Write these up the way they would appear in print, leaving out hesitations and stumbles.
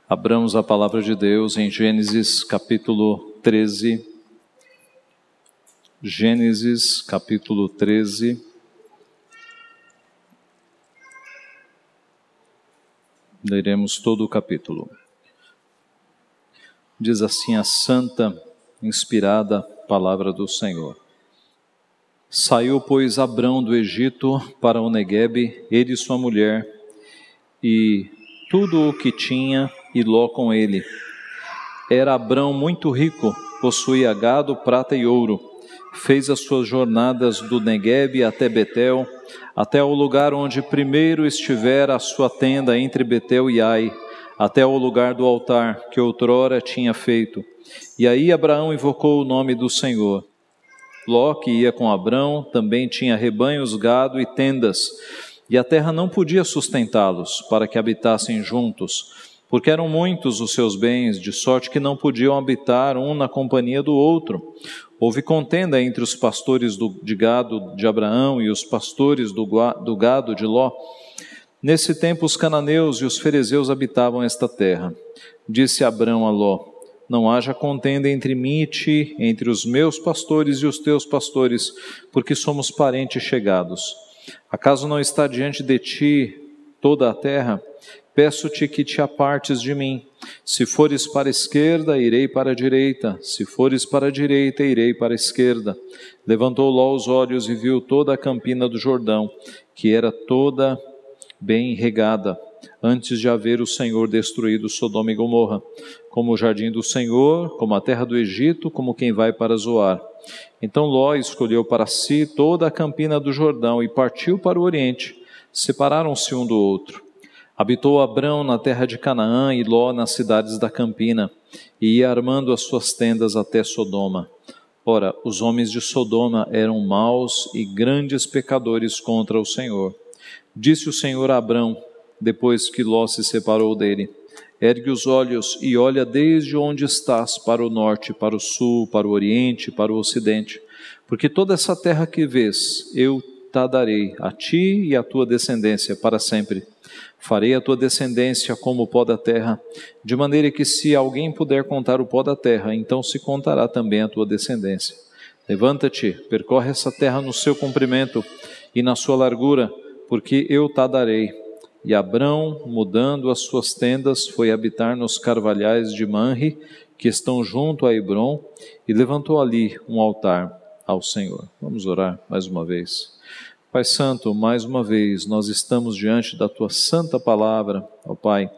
Abramos a palavra de Deus em Gênesis capítulo 13. Gênesis capítulo 13. Leremos todo o capítulo. Diz assim a santa, inspirada palavra do Senhor. Saiu, pois, Abrão do Egito para o Neguebe, ele e sua mulher, e tudo o que tinha, e Ló com ele. Era Abrão muito rico, possuía gado, prata e ouro. Fez as suas jornadas do Neguebe até Betel, até o lugar onde primeiro estivera a sua tenda entre Betel e Ai, até o lugar do altar que outrora tinha feito. E aí Abraão invocou o nome do Senhor. Ló, que ia com Abrão, também tinha rebanhos, gado e tendas, e a terra não podia sustentá-los, para que habitassem juntos, porque eram muitos os seus bens, de sorte que não podiam habitar um na companhia do outro. Houve contenda entre os pastores de gado de Abraão e os pastores do gado de Ló. Nesse tempo os cananeus e os ferezeus habitavam esta terra. Disse Abrão a Ló: não haja contenda entre mim e ti, entre os meus pastores e os teus pastores, porque somos parentes chegados. Acaso não está diante de ti toda a terra? Peço-te que te apartes de mim. Se fores para a esquerda, irei para a direita. Se fores para a direita, irei para a esquerda. Levantou Ló os olhos e viu toda a campina do Jordão, que era toda bem regada, antes de haver o Senhor destruído Sodoma e Gomorra, como o jardim do Senhor, como a terra do Egito, como quem vai para Zoar. Então Ló escolheu para si toda a campina do Jordão e partiu para o oriente. Separaram-se um do outro. Habitou Abrão na terra de Canaã e Ló nas cidades da campina, e ia armando as suas tendas até Sodoma. Ora, os homens de Sodoma eram maus e grandes pecadores contra o Senhor. Disse o Senhor a Abrão, depois que Ló se separou dele: ergue os olhos e olha desde onde estás para o norte, para o sul, para o oriente, para o ocidente, porque toda essa terra que vês, eu te darei a ti e à tua descendência para sempre. Farei a tua descendência como o pó da terra, de maneira que se alguém puder contar o pó da terra, então se contará também a tua descendência. Levanta-te, percorre essa terra no seu comprimento e na sua largura, porque eu te darei. E Abrão, mudando as suas tendas, foi habitar nos carvalhais de Manre, que estão junto a Hebrom, e levantou ali um altar ao Senhor. Vamos orar mais uma vez. Pai Santo, mais uma vez, nós estamos diante da Tua santa palavra, ó Pai,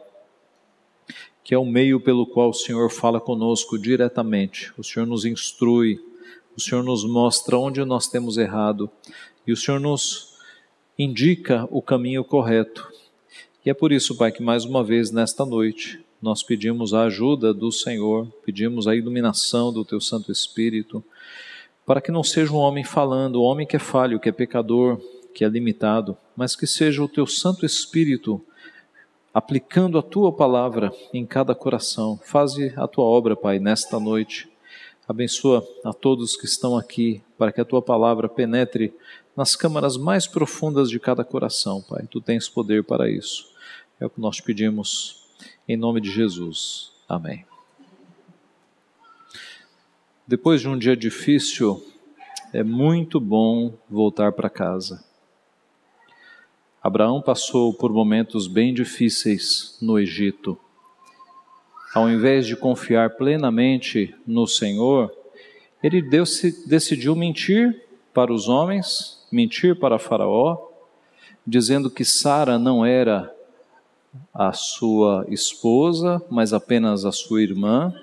que é o meio pelo qual o Senhor fala conosco diretamente. O Senhor nos instrui, o Senhor nos mostra onde nós temos errado, e o Senhor nos indica o caminho correto. E é por isso, Pai, que mais uma vez nesta noite nós pedimos a ajuda do Senhor, pedimos a iluminação do Teu Santo Espírito, para que não seja um homem falando, um homem que é falho, que é pecador, que é limitado, mas que seja o Teu Santo Espírito aplicando a Tua palavra em cada coração. Faze a Tua obra, Pai, nesta noite. Abençoa a todos que estão aqui, para que a Tua palavra penetre nas câmaras mais profundas de cada coração, Pai. Tu tens poder para isso. É o que nós pedimos, em nome de Jesus. Amém. Depois de um dia difícil, é muito bom voltar para casa. Abraão passou por momentos bem difíceis no Egito. Ao invés de confiar plenamente no Senhor, ele decidiu mentir para os homens, mentir para Faraó, dizendo que Sara não era a sua esposa, mas apenas a sua irmã.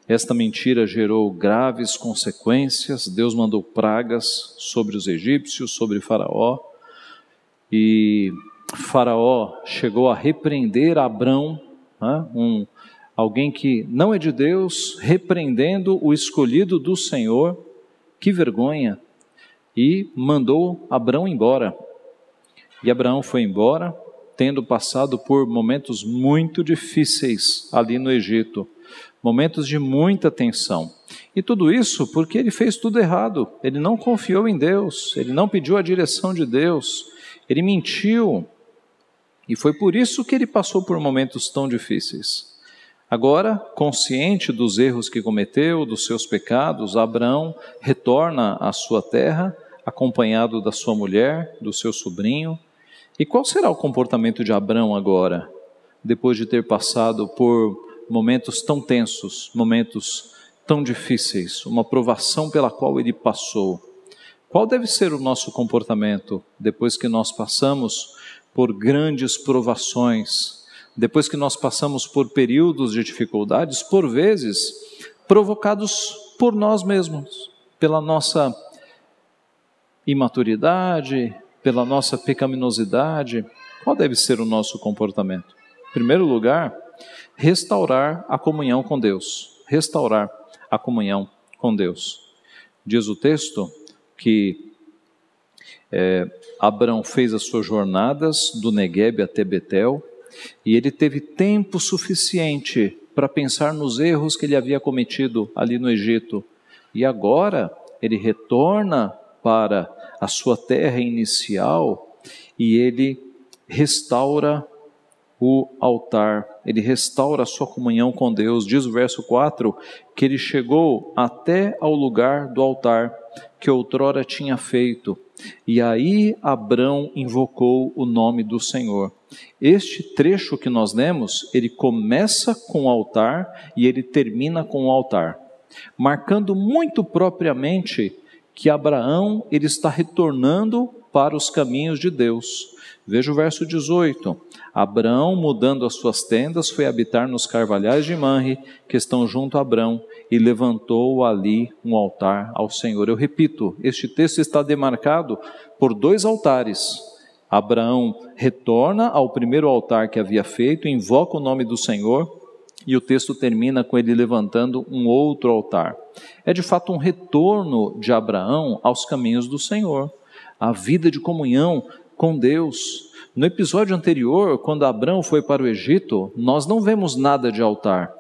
Esta mentira gerou graves consequências. Deus mandou pragas sobre os egípcios, sobre Faraó, e Faraó chegou a repreender Abrão, alguém que não é de Deus, repreendendo o escolhido do Senhor. Que vergonha! E mandou Abrão embora. E Abraão foi embora, tendo passado por momentos muito difíceis ali no Egito, momentos de muita tensão. E tudo isso porque ele fez tudo errado. Ele não confiou em Deus, ele não pediu a direção de Deus, ele mentiu. E foi por isso que ele passou por momentos tão difíceis. Agora, consciente dos erros que cometeu, dos seus pecados, Abraão retorna à sua terra, acompanhado da sua mulher, do seu sobrinho. E qual será o comportamento de Abraão agora, depois de ter passado por momentos tão tensos, momentos tão difíceis, uma provação pela qual ele passou? Qual deve ser o nosso comportamento depois que nós passamos por grandes provações, depois que nós passamos por períodos de dificuldades, por vezes provocados por nós mesmos, pela nossa imaturidade, pela nossa pecaminosidade? Qual deve ser o nosso comportamento? Em primeiro lugar, restaurar a comunhão com Deus. Restaurar a comunhão com Deus. Diz o texto que Abraão fez as suas jornadas do Neguebe até Betel, e ele teve tempo suficiente para pensar nos erros que ele havia cometido ali no Egito. E agora ele retorna para a sua terra inicial e ele restaura o altar, ele restaura a sua comunhão com Deus. Diz o verso 4, que ele chegou até ao lugar do altar que outrora tinha feito, e aí Abrão invocou o nome do Senhor. Este trecho que nós lemos, ele começa com o altar e ele termina com o altar, marcando muito propriamente que Abraão ele está retornando para os caminhos de Deus. Veja o verso 18, Abraão, mudando as suas tendas, foi habitar nos carvalhais de Manre, que estão junto a Abrão, e levantou ali um altar ao Senhor. Eu repito, este texto está demarcado por 2 altares. Abraão retorna ao primeiro altar que havia feito, invoca o nome do Senhor, e o texto termina com ele levantando um outro altar. É de fato um retorno de Abraão aos caminhos do Senhor, a vida de comunhão com Deus. No episódio anterior, quando Abrão foi para o Egito, nós não vemos nada de altar,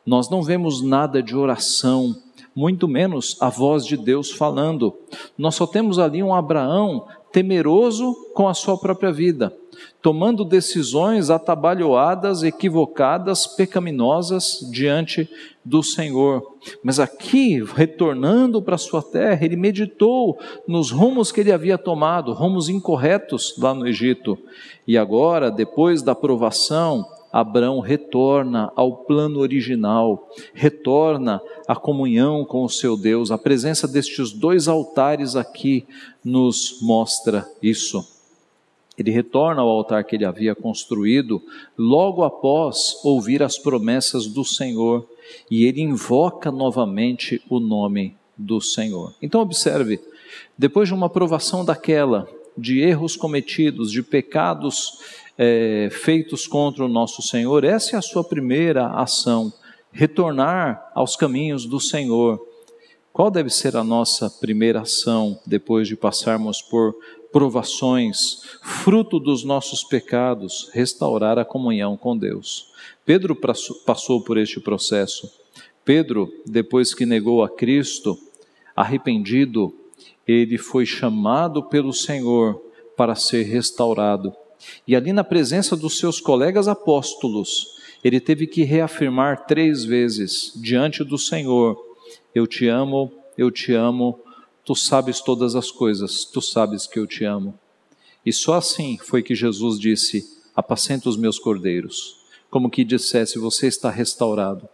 nós não vemos nada de oração, muito menos a voz de Deus falando. Nós só temos ali um Abraão temeroso com a sua própria vida, tomando decisões atabalhoadas, equivocadas, pecaminosas diante do Senhor. Mas aqui, retornando para a sua terra, ele meditou nos rumos que ele havia tomado, rumos incorretos lá no Egito. E agora, depois da provação, Abrão retorna ao plano original, retorna à comunhão com o seu Deus. A presença destes 2 altares aqui nos mostra isso. Ele retorna ao altar que ele havia construído logo após ouvir as promessas do Senhor, e ele invoca novamente o nome do Senhor. Então observe, depois de uma provação daquela, de erros cometidos, de pecados feitos contra o nosso Senhor, essa é a sua primeira ação, retornar aos caminhos do Senhor. Qual deve ser a nossa primeira ação depois de passarmos por provações, fruto dos nossos pecados? Restaurar a comunhão com Deus. Pedro passou por este processo. Pedro, depois que negou a Cristo, arrependido, ele foi chamado pelo Senhor para ser restaurado. E ali na presença dos seus colegas apóstolos, ele teve que reafirmar 3 vezes diante do Senhor: eu te amo, tu sabes todas as coisas, tu sabes que eu te amo. E só assim foi que Jesus disse: apacenta os meus cordeiros, como que dissesse: você está restaurado.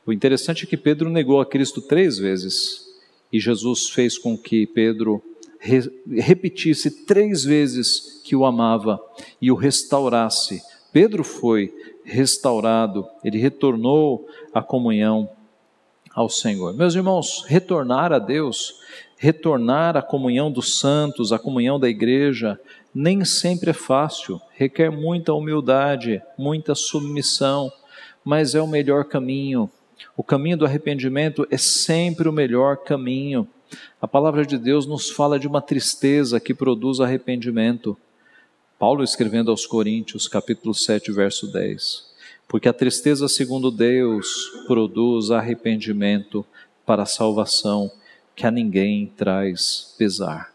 O interessante é que Pedro negou a Cristo 3 vezes, e Jesus fez com que Pedro repetisse 3 vezes que o amava e o restaurasse. Pedro foi restaurado, ele retornou à comunhão ao Senhor. Meus irmãos, retornar a Deus, retornar à comunhão dos santos, à comunhão da igreja, nem sempre é fácil, requer muita humildade, muita submissão, mas é o melhor caminho. O caminho do arrependimento é sempre o melhor caminho. A palavra de Deus nos fala de uma tristeza que produz arrependimento. Paulo, escrevendo aos Coríntios, capítulo 7, verso 10. Porque a tristeza, segundo Deus, produz arrependimento para a salvação, que a ninguém traz pesar.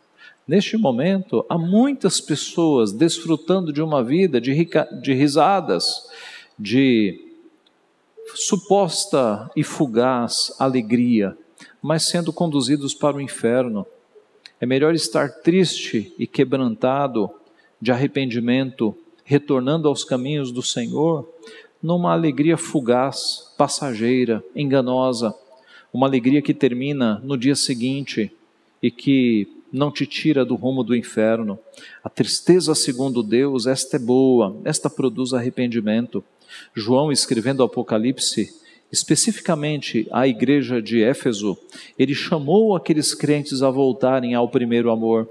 Neste momento, há muitas pessoas desfrutando de uma vida de risadas, de suposta e fugaz alegria, mas sendo conduzidos para o inferno. É melhor estar triste e quebrantado de arrependimento, retornando aos caminhos do Senhor, numa alegria fugaz, passageira, enganosa, uma alegria que termina no dia seguinte e que não te tira do rumo do inferno. A tristeza, segundo Deus, esta é boa, esta produz arrependimento. João, escrevendo o Apocalipse, especificamente à igreja de Éfeso, ele chamou aqueles crentes a voltarem ao primeiro amor.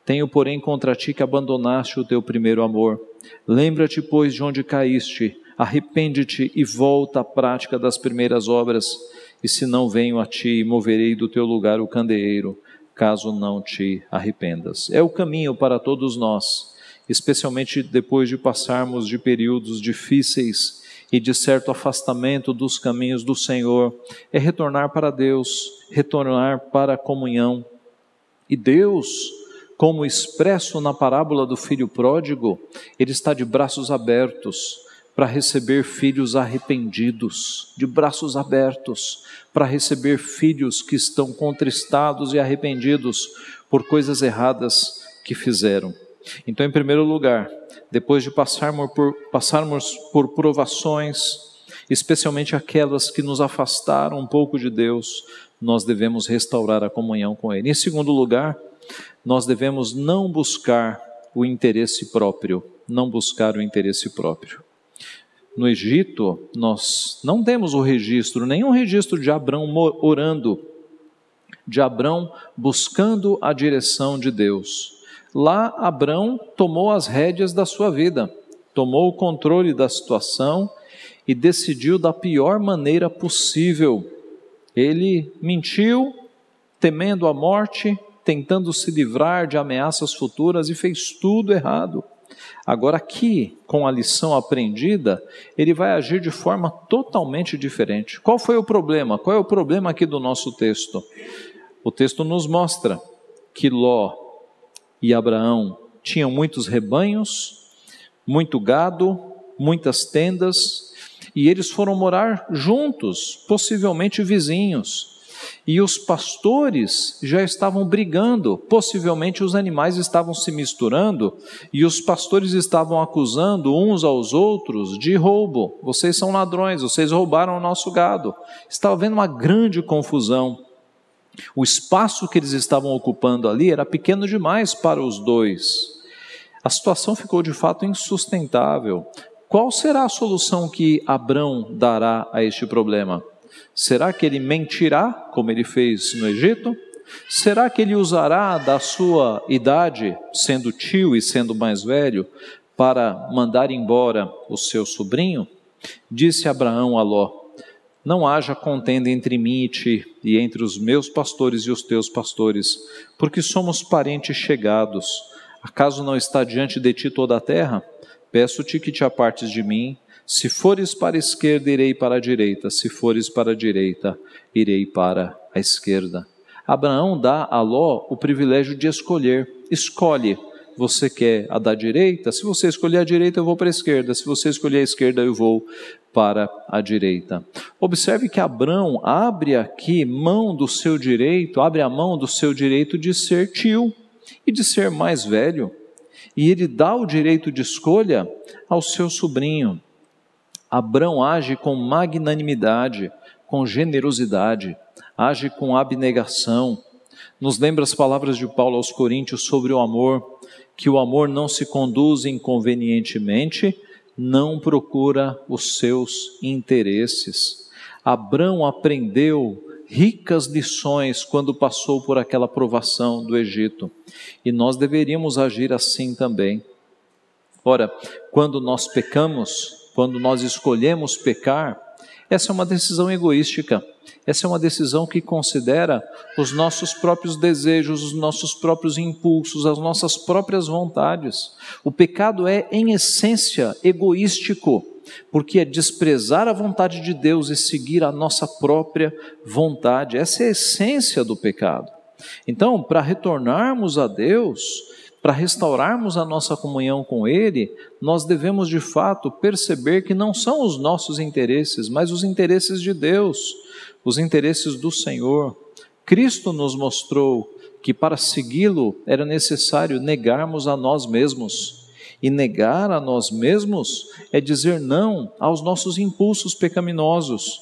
Tenho, porém, contra ti que abandonaste o teu primeiro amor. Lembra-te, pois, de onde caíste, arrepende-te e volta à prática das primeiras obras, e se não venho a ti, moverei do teu lugar o candeeiro, caso não te arrependas. É o caminho para todos nós, especialmente depois de passarmos de períodos difíceis e de certo afastamento dos caminhos do Senhor, é retornar para Deus, retornar para a comunhão. E Deus, como expresso na parábola do filho pródigo, Ele está de braços abertos para receber filhos arrependidos, de braços abertos para receber filhos que estão contristados e arrependidos por coisas erradas que fizeram. Então, em primeiro lugar, depois de passarmos por provações, especialmente aquelas que nos afastaram um pouco de Deus, nós devemos restaurar a comunhão com Ele. Em segundo lugar, nós devemos não buscar o interesse próprio, No Egito, nós não temos nenhum registro de Abrão orando, de Abrão buscando a direção de Deus. Lá, Abrão tomou as rédeas da sua vida, tomou o controle da situação e decidiu da pior maneira possível. Ele mentiu, temendo a morte, tentando se livrar de ameaças futuras e fez tudo errado. Agora aqui, com a lição aprendida, ele vai agir de forma totalmente diferente. Qual foi o problema? Qual é o problema aqui do nosso texto? O texto nos mostra que Ló e Abraão tinham muitos rebanhos, muito gado, muitas tendas, e eles foram morar juntos, possivelmente vizinhos. E os pastores já estavam brigando, possivelmente os animais estavam se misturando, e os pastores estavam acusando uns aos outros de roubo. Vocês são ladrões, vocês roubaram o nosso gado. Estava havendo uma grande confusão. O espaço que eles estavam ocupando ali era pequeno demais para os dois. A situação ficou de fato insustentável. Qual será a solução que Abrão dará a este problema? Será que ele mentirá, como ele fez no Egito? Será que ele usará da sua idade, sendo tio e sendo mais velho, para mandar embora o seu sobrinho? Disse Abraão a Ló: não haja contenda entre mim e ti, e entre os meus pastores e os teus pastores, porque somos parentes chegados. Acaso não está diante de ti toda a terra? Peço-te que te apartes de mim. Se fores para a esquerda, irei para a direita. Se fores para a direita, irei para a esquerda. Abraão dá a Ló o privilégio de escolher. Escolhe. Você quer a da direita? Se você escolher a direita, eu vou para a esquerda. Se você escolher a esquerda, eu vou para a direita. Observe que Abrão abre aqui mão do seu direito, abre a mão do seu direito de ser tio e de ser mais velho. E ele dá o direito de escolha ao seu sobrinho. Abrão age com magnanimidade, com generosidade, age com abnegação. Nos lembra as palavras de Paulo aos Coríntios sobre o amor, que o amor não se conduz inconvenientemente, não procura os seus interesses. Abrão aprendeu ricas lições quando passou por aquela provação do Egito, e nós deveríamos agir assim também. Ora, quando nós pecamos, quando nós escolhemos pecar, essa é uma decisão egoística, essa é uma decisão que considera os nossos próprios desejos, os nossos próprios impulsos, as nossas próprias vontades. O pecado é, em essência, egoístico, porque é desprezar a vontade de Deus e seguir a nossa própria vontade. Essa é a essência do pecado. Então, para retornarmos a Deus, para restaurarmos a nossa comunhão com Ele, nós devemos de fato perceber que não são os nossos interesses, mas os interesses de Deus, os interesses do Senhor. Cristo nos mostrou que para segui-lo era necessário negarmos a nós mesmos. E negar a nós mesmos é dizer não aos nossos impulsos pecaminosos,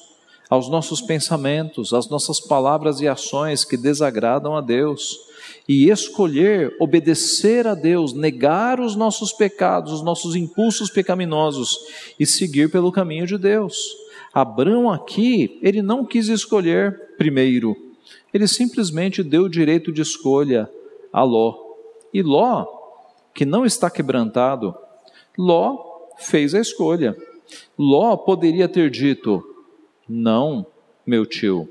aos nossos pensamentos, às nossas palavras e ações que desagradam a Deus, e escolher obedecer a Deus, negar os nossos pecados, os nossos impulsos pecaminosos e seguir pelo caminho de Deus. Abrão aqui, ele não quis escolher primeiro, ele simplesmente deu o direito de escolha a Ló. E Ló, que não está quebrantado, Ló fez a escolha. Ló poderia ter dito: não, meu tio,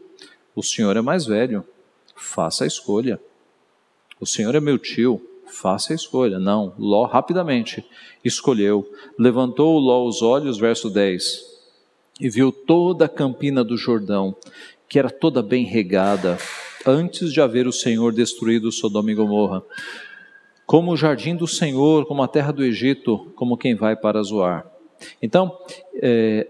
o senhor é mais velho, faça a escolha. O senhor é meu tio, faça a escolha. Não, Ló rapidamente escolheu. Levantou Ló os olhos, verso 10, e viu toda a campina do Jordão, que era toda bem regada, antes de haver o Senhor destruído Sodoma e Gomorra, como o jardim do Senhor, como a terra do Egito, como quem vai para Zoar. Então,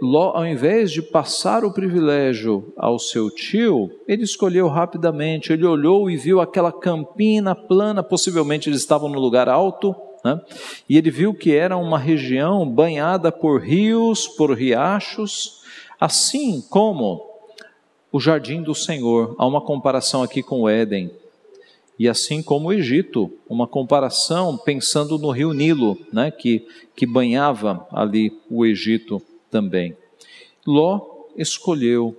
Ló, ao invés de passar o privilégio ao seu tio, ele escolheu rapidamente. Ele olhou e viu aquela campina plana, possivelmente eles estavam no lugar alto, né? E ele viu que era uma região banhada por rios, por riachos, assim como o jardim do Senhor. Há uma comparação aqui com o Éden. E assim como o Egito, uma comparação pensando no rio Nilo, né, que banhava ali o Egito também. Ló escolheu.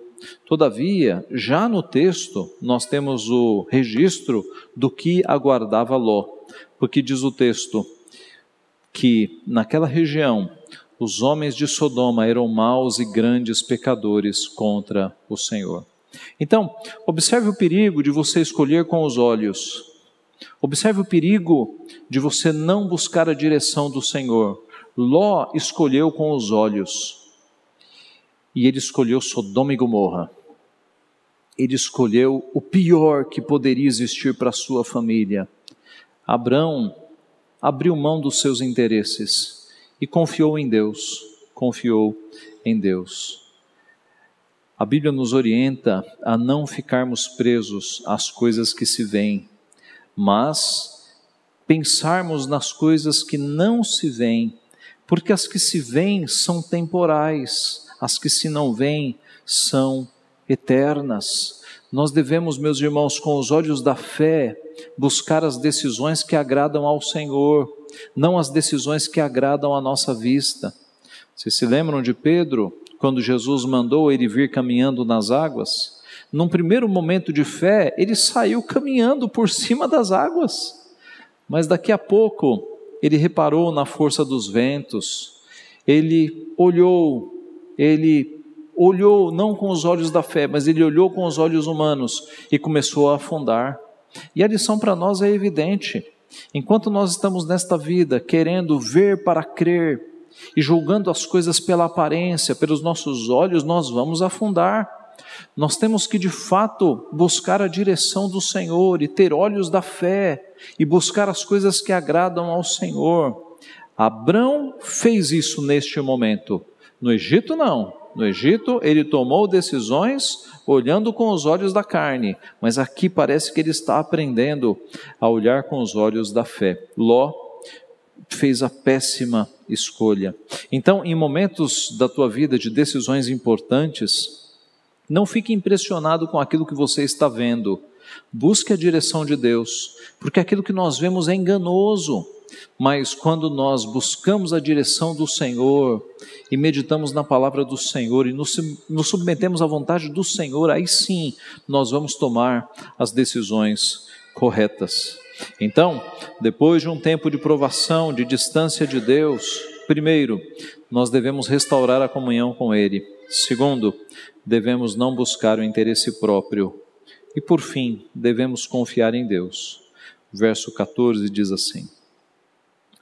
Todavia, já no texto, nós temos o registro do que aguardava Ló, porque diz o texto que naquela região os homens de Sodoma eram maus e grandes pecadores contra o Senhor. Então, observe o perigo de você escolher com os olhos. Observe o perigo de você não buscar a direção do Senhor. Ló escolheu com os olhos. E ele escolheu Sodoma e Gomorra. Ele escolheu o pior que poderia existir para a sua família. Abrão abriu mão dos seus interesses e confiou em Deus. Confiou em Deus. A Bíblia nos orienta a não ficarmos presos às coisas que se veem, mas pensarmos nas coisas que não se veem, porque as que se veem são temporais, as que se não veem são eternas. Nós devemos, meus irmãos, com os olhos da fé, buscar as decisões que agradam ao Senhor, não as decisões que agradam à nossa vista. Vocês se lembram de Pedro? Quando Jesus mandou ele vir caminhando nas águas, num primeiro momento de fé, ele saiu caminhando por cima das águas, mas daqui a pouco, ele reparou na força dos ventos, ele olhou não com os olhos da fé, mas ele olhou com os olhos humanos e começou a afundar. E a lição para nós é evidente: enquanto nós estamos nesta vida querendo ver para crer, e julgando as coisas pela aparência, pelos nossos olhos, nós vamos afundar. Nós temos que de fato buscar a direção do Senhor e ter olhos da fé e buscar as coisas que agradam ao Senhor. Abrão fez isso neste momento. No Egito não. No Egito ele tomou decisões olhando com os olhos da carne, mas aqui parece que ele está aprendendo a olhar com os olhos da fé. Ló fez a péssima escolha. Então, em momentos da tua vida de decisões importantes, não fique impressionado com aquilo que você está vendo. Busque a direção de Deus, porque aquilo que nós vemos é enganoso. Mas quando nós buscamos a direção do Senhor e meditamos na palavra do Senhor e nos submetemos à vontade do Senhor, aí sim nós vamos tomar as decisões corretas. Então, depois de um tempo de provação, de distância de Deus, primeiro, nós devemos restaurar a comunhão com Ele. Segundo, devemos não buscar o interesse próprio. E por fim, devemos confiar em Deus. Verso 14 diz assim: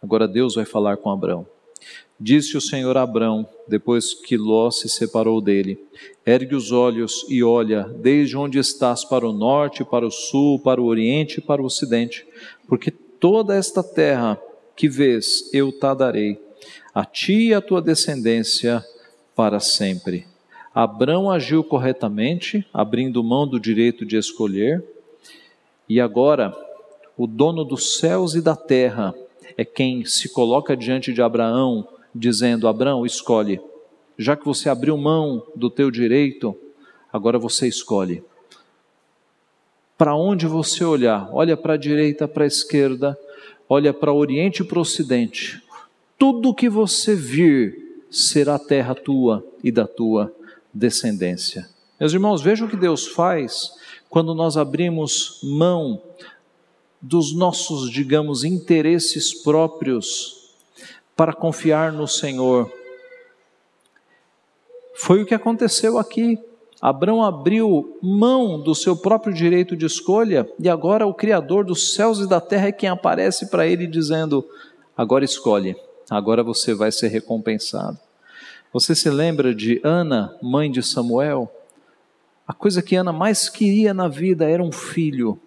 agora Deus vai falar com Abrão. Disse o Senhor a Abrão, depois que Ló se separou dele: ergue os olhos e olha desde onde estás para o norte, para o sul, para o oriente e para o ocidente, porque toda esta terra que vês, eu te darei, a ti e a tua descendência para sempre. Abrão agiu corretamente, abrindo mão do direito de escolher, e agora o dono dos céus e da terra é quem se coloca diante de Abraão, dizendo: Abraão, escolhe, já que você abriu mão do teu direito, agora você escolhe. Para onde você olhar, olha para a direita, para a esquerda, olha para o oriente e para o ocidente, tudo que você vir será terra tua e da tua descendência. Meus irmãos, vejam o que Deus faz quando nós abrimos mão dos nossos, digamos, interesses próprios para confiar no Senhor. Foi o que aconteceu aqui. Abrão abriu mão do seu próprio direito de escolha e agora o Criador dos céus e da terra é quem aparece para ele dizendo: agora escolhe, agora você vai ser recompensado. Você se lembra de Ana, mãe de Samuel? A coisa que Ana mais queria na vida era um filho.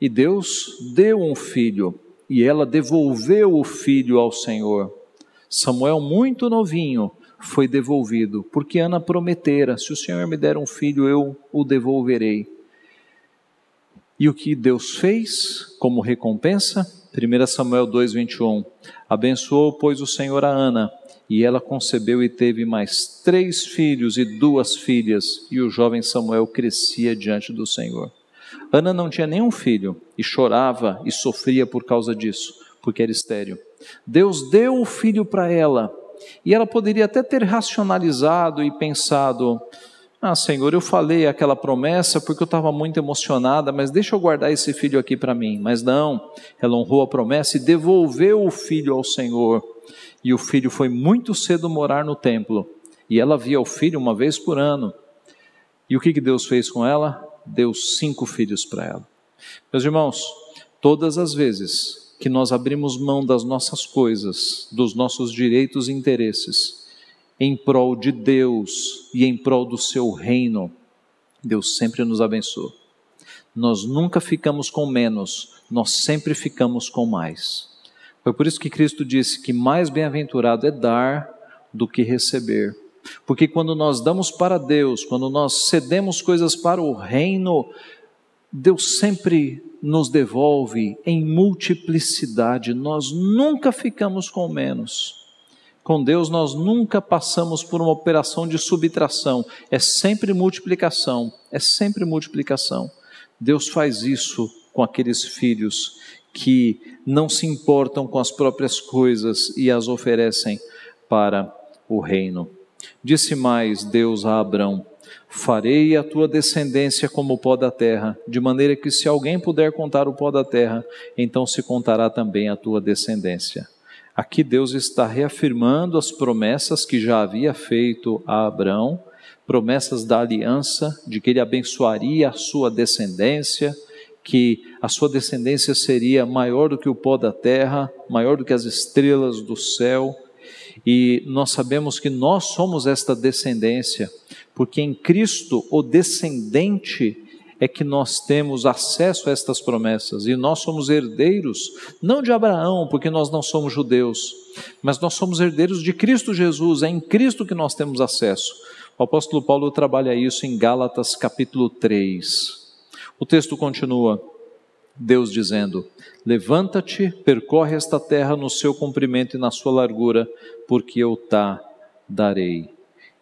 E Deus deu um filho, e ela devolveu o filho ao Senhor. Samuel, muito novinho, foi devolvido, porque Ana prometera: se o Senhor me der um filho, eu o devolverei. E o que Deus fez como recompensa? 1 Samuel 2,21. Abençoou, pois, o Senhor a Ana, e ela concebeu e teve mais 3 filhos e 2 filhas, e o jovem Samuel crescia diante do Senhor. Ana não tinha nenhum filho, e chorava e sofria por causa disso, porque era estéril. Deus deu o filho para ela, e ela poderia até ter racionalizado e pensado: Senhor, eu falei aquela promessa porque eu estava muito emocionada, mas deixa eu guardar esse filho aqui para mim. Mas não, ela honrou a promessa e devolveu o filho ao Senhor. E o filho foi muito cedo morar no templo, e ela via o filho uma vez por ano. E o que Deus fez com ela? Deu 5 filhos para ela. Meus irmãos, todas as vezes que nós abrimos mão das nossas coisas, dos nossos direitos e interesses, em prol de Deus e em prol do seu reino, Deus sempre nos abençoa. Nós nunca ficamos com menos, nós sempre ficamos com mais. Foi por isso que Cristo disse que mais bem-aventurado é dar do que receber. Porque quando nós damos para Deus, quando nós cedemos coisas para o reino, Deus sempre nos devolve em multiplicidade. Nós nunca ficamos com menos. Com Deus nós nunca passamos por uma operação de subtração, é sempre multiplicação, é sempre multiplicação. Deus faz isso com aqueles filhos que não se importam com as próprias coisas e as oferecem para o reino. Disse mais Deus a Abrão: farei a tua descendência como o pó da terra, de maneira que se alguém puder contar o pó da terra, então se contará também a tua descendência. Aqui Deus está reafirmando as promessas que já havia feito a Abrão, promessas da aliança, de que ele abençoaria a sua descendência, que a sua descendência seria maior do que o pó da terra, maior do que as estrelas do céu. E nós sabemos que nós somos esta descendência, porque em Cristo, o descendente, é que nós temos acesso a estas promessas, e nós somos herdeiros, não de Abraão, porque nós não somos judeus, mas nós somos herdeiros de Cristo Jesus, é em Cristo que nós temos acesso. O apóstolo Paulo trabalha isso em Gálatas capítulo 3. O texto continua, Deus dizendo: levanta-te, percorre esta terra no seu comprimento e na sua largura, porque eu te darei.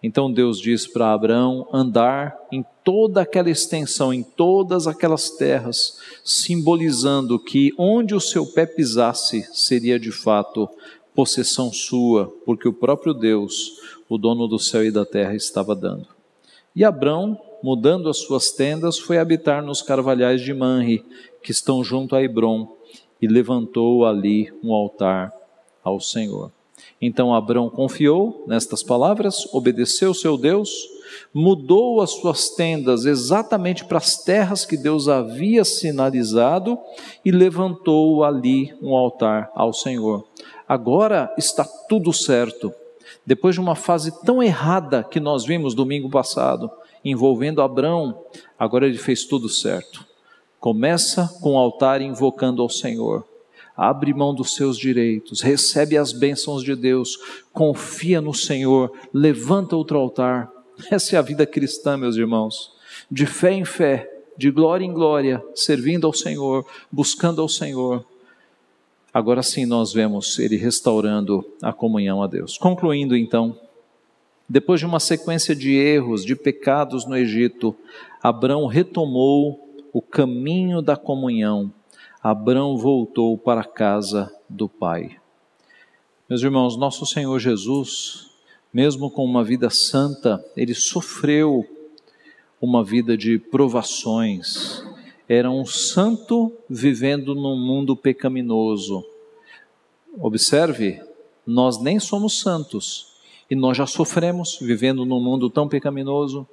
Então Deus diz para Abraão andar em toda aquela extensão, em todas aquelas terras, simbolizando que onde o seu pé pisasse seria de fato possessão sua, porque o próprio Deus, o dono do céu e da terra, estava dando. E Abrão, mudando as suas tendas, foi habitar nos carvalhais de Manre, que estão junto a Hebrom, e levantou ali um altar ao Senhor. Então Abrão confiou nestas palavras, obedeceu seu Deus, mudou as suas tendas exatamente para as terras que Deus havia sinalizado e levantou ali um altar ao Senhor. Agora está tudo certo. Depois de uma fase tão errada que nós vimos domingo passado, envolvendo Abrão, agora ele fez tudo certo. Começa com o altar invocando ao Senhor. abre mão dos seus direitos, recebe as bênçãos de Deus, confia no Senhor, levanta outro altar. Essa é a vida cristã, meus irmãos, de fé em fé, de glória em glória, servindo ao Senhor, buscando ao Senhor. Agora sim nós vemos Ele restaurando a comunhão a Deus. Concluindo então, depois de uma sequência de erros, de pecados no Egito, Abrão retomou o caminho da comunhão. Abrão voltou para a casa do Pai. Meus irmãos, nosso Senhor Jesus, mesmo com uma vida santa, Ele sofreu uma vida de provações. Era um santo vivendo num mundo pecaminoso. Observe, nós nem somos santos e nós já sofremos vivendo num mundo tão pecaminoso.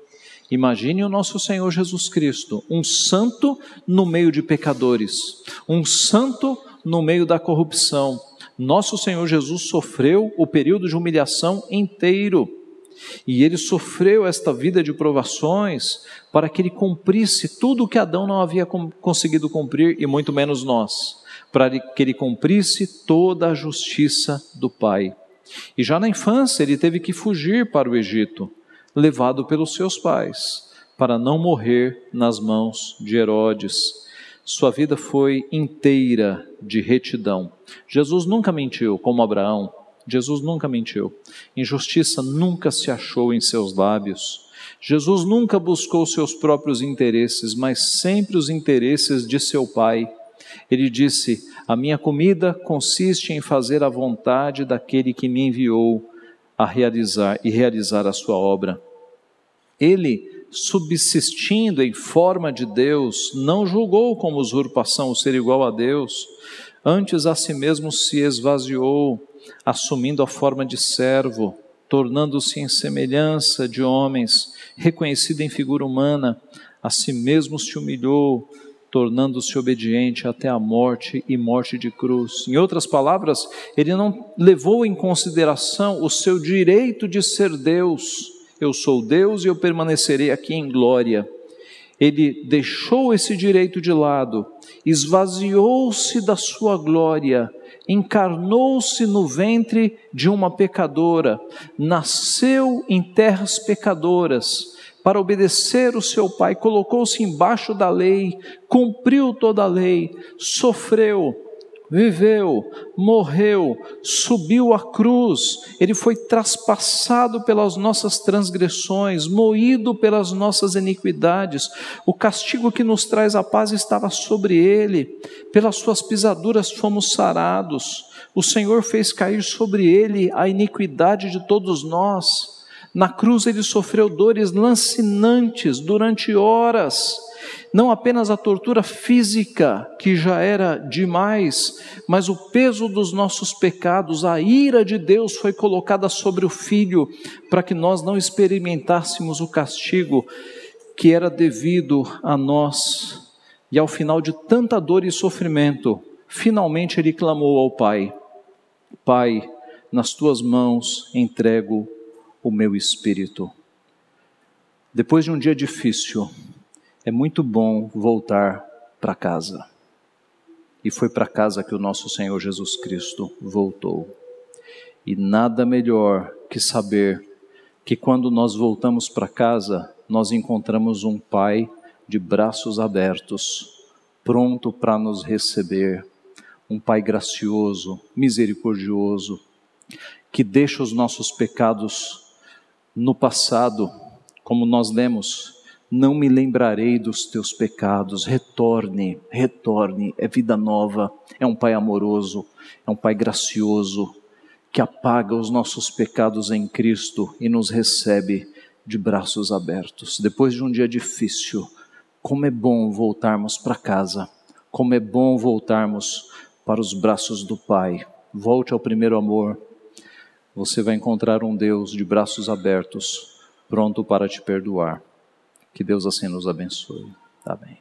Imagine o nosso Senhor Jesus Cristo, um santo no meio de pecadores, um santo no meio da corrupção. Nosso Senhor Jesus sofreu o período de humilhação inteiro. E Ele sofreu esta vida de provações para que Ele cumprisse tudo o que Adão não havia conseguido cumprir, e muito menos nós, para que Ele cumprisse toda a justiça do Pai. E já na infância Ele teve que fugir para o Egito, levado pelos seus pais, para não morrer nas mãos de Herodes. Sua vida foi inteira de retidão. Jesus nunca mentiu, como Abraão. Jesus nunca mentiu. Injustiça nunca se achou em seus lábios. Jesus nunca buscou seus próprios interesses, mas sempre os interesses de seu Pai. Ele disse: a minha comida consiste em fazer a vontade daquele que me enviou a realizar a sua obra. Ele, subsistindo em forma de Deus, não julgou como usurpação o ser igual a Deus, antes a si mesmo se esvaziou, assumindo a forma de servo, tornando-se em semelhança de homens, reconhecido em figura humana, a si mesmo se humilhou, tornando-se obediente até a morte e morte de cruz. Em outras palavras, Ele não levou em consideração o seu direito de ser Deus. Eu sou Deus e eu permanecerei aqui em glória. Ele deixou esse direito de lado, esvaziou-se da sua glória, encarnou-se no ventre de uma pecadora, nasceu em terras pecadoras, para obedecer o seu Pai, colocou-se embaixo da lei, cumpriu toda a lei, sofreu, viveu, morreu, subiu à cruz. Ele foi traspassado pelas nossas transgressões, moído pelas nossas iniquidades. O castigo que nos traz a paz estava sobre Ele, pelas suas pisaduras fomos sarados. O Senhor fez cair sobre Ele a iniquidade de todos nós. Na cruz Ele sofreu dores lancinantes durante horas, não apenas a tortura física, que já era demais, mas o peso dos nossos pecados, a ira de Deus foi colocada sobre o Filho, para que nós não experimentássemos o castigo que era devido a nós. E ao final de tanta dor e sofrimento, finalmente Ele clamou ao Pai: Pai, nas Tuas mãos entrego o meu espírito. Depois de um dia difícil, é muito bom voltar para casa. E foi para casa que o nosso Senhor Jesus Cristo voltou. E nada melhor que saber que quando nós voltamos para casa, nós encontramos um Pai de braços abertos, pronto para nos receber. Um Pai gracioso, misericordioso, que deixa os nossos pecados no passado, como nós lemos: não me lembrarei dos teus pecados, retorne, é vida nova. É um Pai amoroso, é um Pai gracioso, que apaga os nossos pecados em Cristo e nos recebe de braços abertos. Depois de um dia difícil, como é bom voltarmos para casa, como é bom voltarmos para os braços do Pai. Volte ao primeiro amor. Você vai encontrar um Deus de braços abertos, pronto para te perdoar. Que Deus assim nos abençoe. Amém.